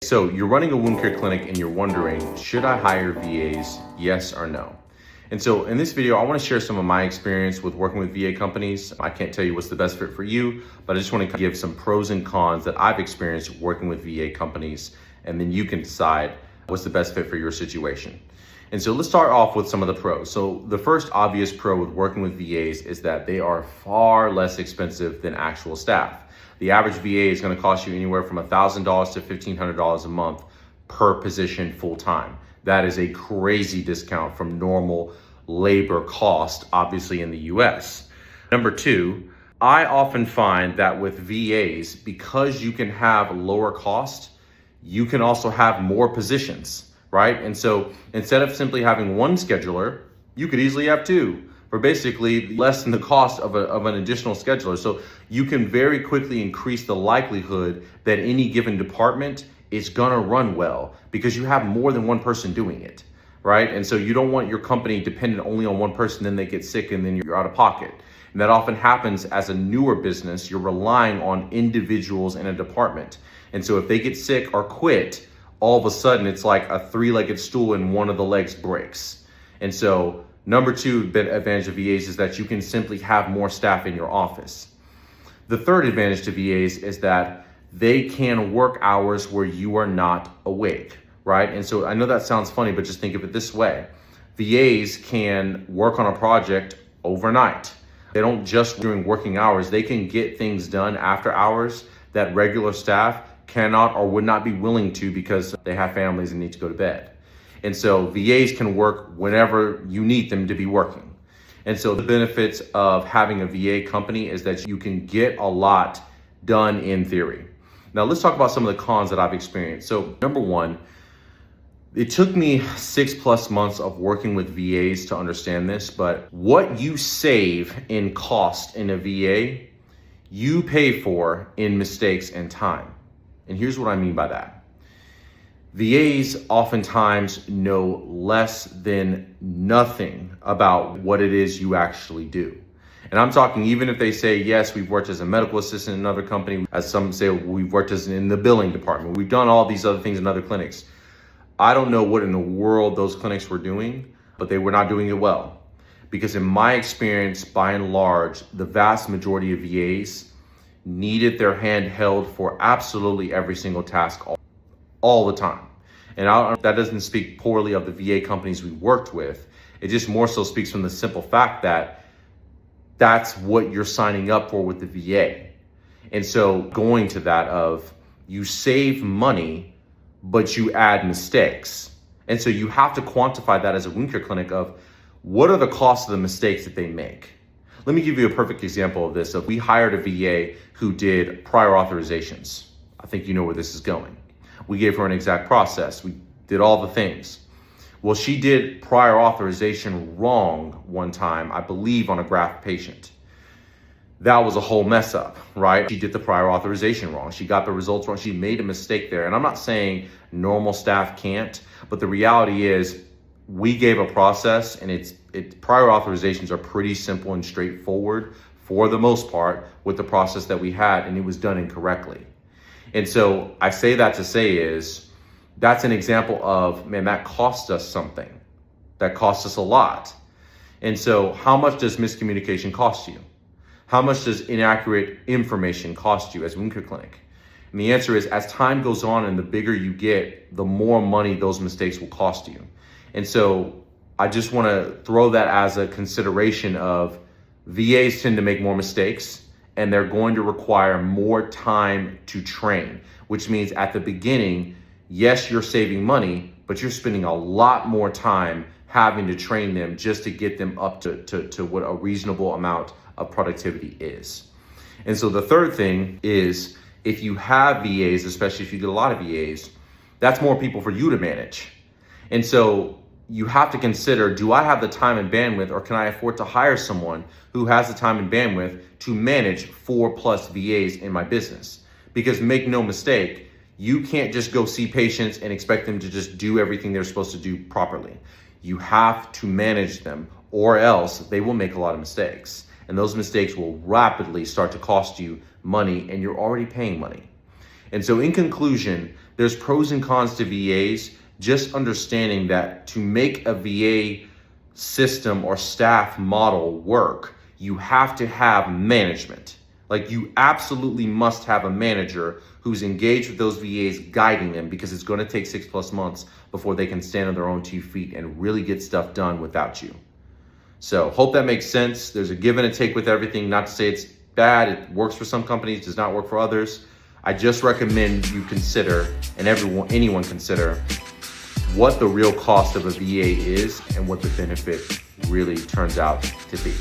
So you're running a wound care clinic and you're wondering, should I hire VAs? Yes or no? And so in this video, I want to share some of my experience with working with VA companies. I can't tell you what's the best fit for you, but I just want to give some pros and cons that I've experienced working with VA companies, and then you can decide what's the best fit for your situation. And so let's start off with some of the pros. So the first obvious pro with working with VAs is that they are far less expensive than actual staff. The average VA is going to cost you anywhere from $1,000 to $1,500 a month per position full time. That is a crazy discount from normal labor cost, obviously in the US. Number two, I often find that with VAs, because you can have lower cost, you can also have more positions, right? And so instead of simply having one scheduler, you could easily have two for basically less than the cost of an additional scheduler. So you can very quickly increase the likelihood that any given department is gonna run well because you have more than one person doing it, right? And so you don't want your company dependent only on one person, then they get sick and then you're out of pocket. And that often happens as a newer business. You're relying on individuals in a department. And so if they get sick or quit, all of a sudden it's like a three-legged stool and one of the legs breaks. And so number two advantage of VAs is that you can simply have more staff in your office. The third advantage to VAs is that they can work hours where you are not awake, right? And so I know that sounds funny, but just think of it this way. VAs can work on a project overnight. They don't just during working hours. They can get things done after hours that regular staff cannot or would not be willing to because they have families and need to go to bed. And so VAs can work whenever you need them to be working. And so the benefits of having a VA company is that you can get a lot done in theory. Now let's talk about some of the cons that I've experienced. So number one, it took me 6+ months of working with VAs to understand this, but what you save in cost in a VA, you pay for in mistakes and time. And here's what I mean by that. VAs oftentimes know less than nothing about what it is you actually do. And I'm talking even if they say, yes, we've worked as a medical assistant in another company, as some say we've worked as in the billing department, we've done all these other things in other clinics. I don't know what in the world those clinics were doing, but they were not doing it well. Because in my experience, by and large, the vast majority of VAs needed their hand held for absolutely every single task all the time. And that doesn't speak poorly of the VA companies we worked with. It just more so speaks from the simple fact that that's what you're signing up for with the VA. And so going to that of you save money, but you add mistakes. And so you have to quantify that as a wound care clinic of what are the costs of the mistakes that they make. Let me give you a perfect example of this. So we hired a VA who did prior authorizations. I think you know where this is going. We gave her an exact process. We did all the things. Well, she did prior authorization wrong one time, I believe on a graft patient. That was a whole mess up, right? She did the prior authorization wrong. She got the results wrong. She made a mistake there. And I'm not saying normal staff can't, but the reality is we gave a process and prior authorizations are pretty simple and straightforward for the most part with the process that we had, and it was done incorrectly. And so I say that to say is, that's an example of, man, that cost us something. That cost us a lot. And so how much does miscommunication cost you? How much does inaccurate information cost you as a wound care clinic? And the answer is, as time goes on and the bigger you get, the more money those mistakes will cost you. And so I just want to throw that as a consideration of VAs tend to make more mistakes and they're going to require more time to train, which means at the beginning, yes, you're saving money, but you're spending a lot more time having to train them just to get them up to what a reasonable amount of productivity is. And so the third thing is, if you have VAs, especially if you get a lot of VAs, that's more people for you to manage. And so you have to consider, do I have the time and bandwidth, or can I afford to hire someone who has the time and bandwidth to manage 4+ VAs in my business? Because make no mistake, you can't just go see patients and expect them to just do everything they're supposed to do properly. You have to manage them, or else they will make a lot of mistakes. And those mistakes will rapidly start to cost you money, and you're already paying money. And so in conclusion, there's pros and cons to VAs. Just understanding that to make a VA system or staff model work, you have to have management. Like, you absolutely must have a manager who's engaged with those VAs, guiding them, because it's going to take 6+ months before they can stand on their own 2 feet and really get stuff done without you. So hope that makes sense. There's a give and a take with everything. Not to say it's bad. It works for some companies, does not work for others. I just recommend you consider, and anyone consider, what the real cost of a VA is and what the benefit really turns out to be.